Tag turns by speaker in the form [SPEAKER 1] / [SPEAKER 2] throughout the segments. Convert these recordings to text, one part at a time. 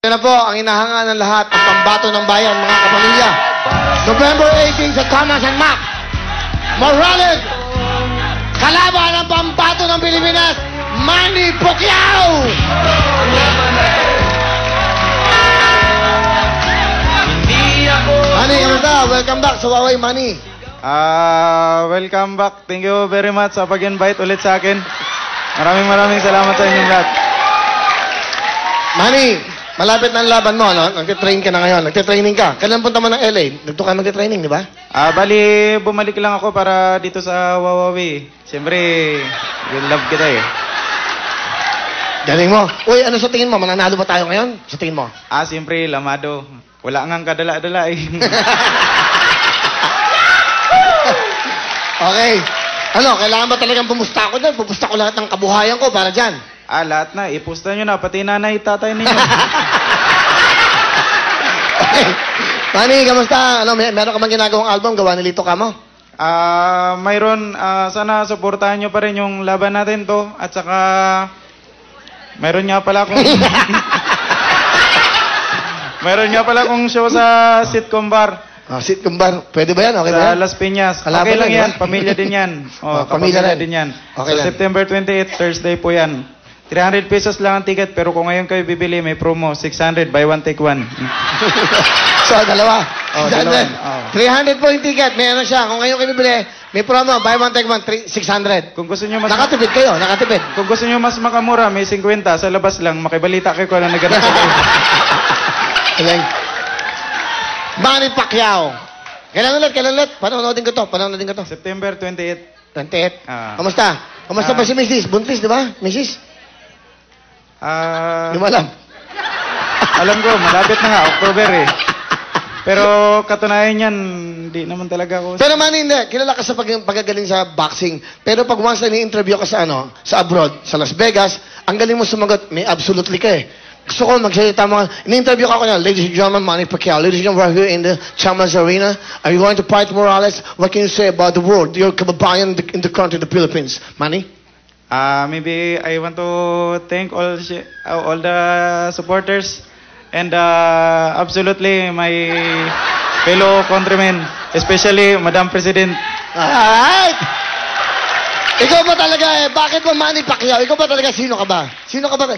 [SPEAKER 1] Ito na po ang inahanga ng lahat, ang pambato ng bayan, mga kapamilya. November 18 sa Thomas and Mac. Morales, kalaban ng pambato ng Pilipinas, Manny Pacquiao! Manny, kamusta? Welcome back sa Huawei, Manny.
[SPEAKER 2] Welcome back. Thank you very much sa pag-invite ulit sa akin. Maraming salamat sa inyong lahat.
[SPEAKER 1] Manny, malapit na ang laban mo, no? Nagtitrain ka na ngayon. Nagtitraining ka. Kailan punta mo ng LA? Nagto ka magtitraining, di ba?
[SPEAKER 2] Bali, bumalik lang ako para dito sa Huawei. Siyempre, love kita eh.
[SPEAKER 1] Galing mo. Uy, ano sa tingin mo? Mananalo ba tayo ngayon? Sa tingin mo?
[SPEAKER 2] Siyempre, lamado. Wala ngang kadala-dala eh.
[SPEAKER 1] Okay. Ano, kailangan ba talagang pumusta ko dyan? Pupusta ko lahat ng kabuhayan ko para dyan.
[SPEAKER 2] Lahat na. Ipusta nyo na. Pati nanay, tatay ninyo.
[SPEAKER 1] Okay. Manny, kamusta? Ano, meron ka bang ginagawang album? Gawa ni Lito Camo?
[SPEAKER 2] Mayroon, sana supportahan nyo pa rin yung laban natin to. At saka, mayroon nga pala akong... mayroon nga pala akong show sa sitcom bar.
[SPEAKER 1] Sitcom bar. Pwede ba yan? Okay ba yan?
[SPEAKER 2] Sa Las Piñas.
[SPEAKER 1] Kalaban
[SPEAKER 2] okay lang
[SPEAKER 1] yan,
[SPEAKER 2] yan.
[SPEAKER 1] diba?
[SPEAKER 2] Pamilya din yan.
[SPEAKER 1] Pamilya
[SPEAKER 2] din yan.
[SPEAKER 1] Okay
[SPEAKER 2] sa
[SPEAKER 1] lang.
[SPEAKER 2] September 28, Thursday po yan. 300 pesos lang ang ticket, pero kung ngayon kayo bibili, may promo. 600, buy one, take one.
[SPEAKER 1] So, dalawa.
[SPEAKER 2] 600.
[SPEAKER 1] 300 po yung ticket. May ano siya. Kung ngayon kayo bibili, may promo. Buy one, take one. 600.
[SPEAKER 2] Kung gusto nyo mas...
[SPEAKER 1] Nakatipid kayo. Nakatipid.
[SPEAKER 2] Kung gusto nyo mas makamura, may 50. Sa labas lang, makibalita kayo kung ano naganap sa kayo.
[SPEAKER 1] Galing. Manny Pacquiao. Kailan ulit? Panonoodin ko to.
[SPEAKER 2] September 28.
[SPEAKER 1] 28. Kamusta? Kamusta ba si Mrs.? Buntis, di ba? Mrs.? Di mo alam.
[SPEAKER 2] Alam ko, malapit na nga. October eh. Pero katunayan yan, hindi naman talaga ako...
[SPEAKER 1] Pero Manny, hindi. Kilala ka sa pagkagaling sa boxing. Pero pag once na ni-interview ka sa sa abroad, sa Las Vegas, ang galing mo sumagot, may absolutely ka eh. Gusto ko magsalita mo. In-interview ka na, ladies and gentlemen, Manny Pacquiao. Ladies and gentlemen, we're here in the Chamas Arena. Are you going to fight Morales? What can you say about the world? Your kababayan in the country, the Philippines. Manny?
[SPEAKER 2] Maybe I want to thank all the supporters and absolutely my fellow countrymen, especially Madam President.
[SPEAKER 1] Alright! Ikaw ba talaga bakit mo Manny Pacquiao? Ikaw ba talaga, sino ka ba?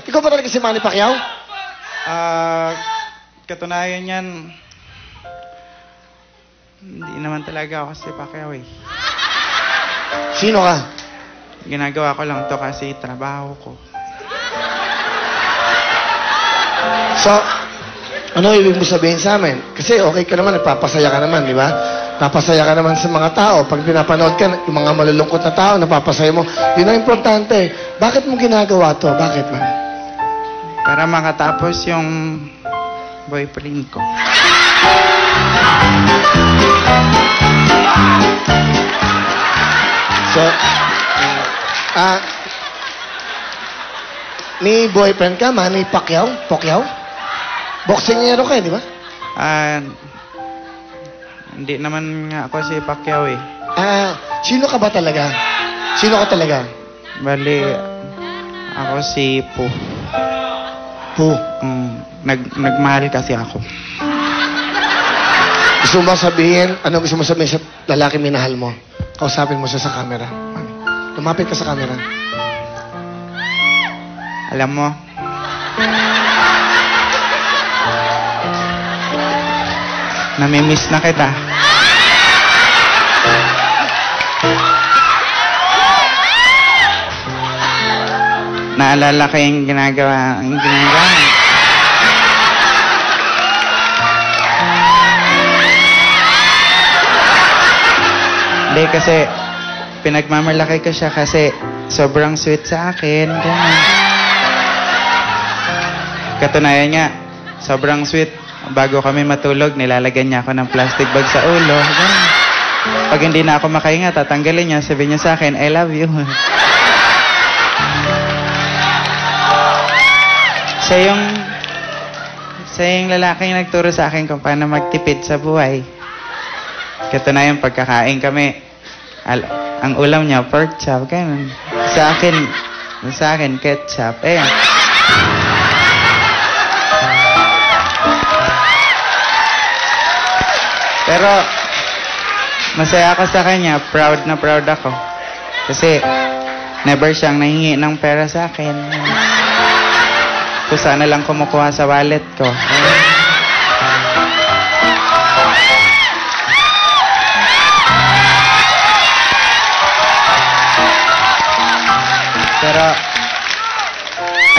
[SPEAKER 1] Ikaw ba talaga si Manny Pacquiao?
[SPEAKER 2] Katunayan yan, hindi naman talaga ako si Pacquiao eh.
[SPEAKER 1] Sino ka?
[SPEAKER 2] Ginagawa ko lang to kasi trabaho ko.
[SPEAKER 1] So, ano ibig mo sabihin sa amin? Kasi okay ka naman, nagpapasaya ka naman, di ba? Napasaya ka naman sa mga tao. Pag pinapanood ka, yung mga malulungkot na tao, napapasaya mo. Yun ang importante. Bakit mo ginagawa to? Bakit man?
[SPEAKER 2] Para makatapos yung boyfriend ko.
[SPEAKER 1] So, may boyfriend ka, Manny Pacquiao? Boxingero ka, di ba?
[SPEAKER 2] Hindi naman nga ako si Pacquiao eh.
[SPEAKER 1] Sino ka ba talaga? Sino ka talaga?
[SPEAKER 2] Bali, ako si Po.
[SPEAKER 1] Po?
[SPEAKER 2] Nagmahal kasi ako.
[SPEAKER 1] Gusto mo sabihin, ano gusto mo sabihin sa lalaki minahal mo? Kausapin mo siya sa camera. Lumapit ka sa camera.
[SPEAKER 2] Alam mo, namimiss na kita. Naalala ko yung ginagawa. Hindi kasi pinagmamalaki ko siya kasi sobrang sweet sa akin. Ganun. Katunayan niya, sobrang sweet. Bago kami matulog, nilalagyan niya ako ng plastic bag sa ulo. Ganun. Pag hindi na ako makahinga, tatanggalin niya. Sabihin niya sa akin, I love you. Siya yung lalaking nagturo sa akin kung paano magtipid sa buhay. Katunayan, pagkakain kami, ang ulam niya, pork chop, ganun. Sa akin, ketchup. Pero, masaya ako sa kanya. Proud na proud ako. Kasi, never siyang nahingi ng pera sa akin. Kung sana lang kumukuha sa wallet ko. Pero,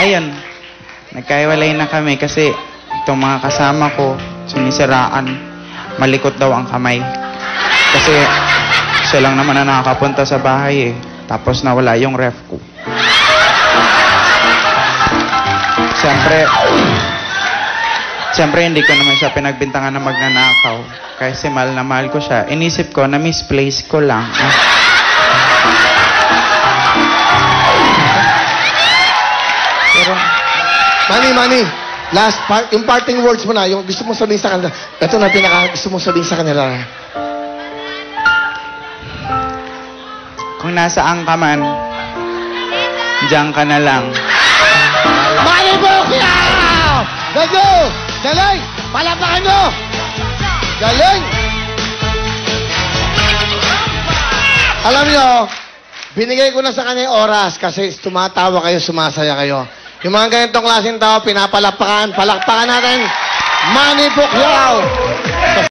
[SPEAKER 2] ayun, nagkaiwalay na kami kasi itong mga kasama ko, sinisiraan, malikot daw ang kamay. Kasi siya lang naman na nakakapunta sa bahay eh. Tapos nawala yung ref ko. Siyempre, hindi ko naman siya pinagbintangan na magnanakaw. Kasi mahal na mahal ko siya. Inisip ko na misplace ko lang.
[SPEAKER 1] Pero, Manny, last part, yung parting words mo na, yung gusto mong sabihin sa kanila. Ito na gusto mong sabihin sa kanila.
[SPEAKER 2] Kung nasaan ka man, diyan ka na lang.
[SPEAKER 1] Manny Pacquiao! Gago! Galing! Palapakan nyo! Galing! Alam nyo, binigay ko na sa kanya yung oras kasi tumatawa kayo, sumasaya kayo. Yung mga ganitong klaseng tao, pinapalapakan, palakpakan natin. Manny Pacquiao!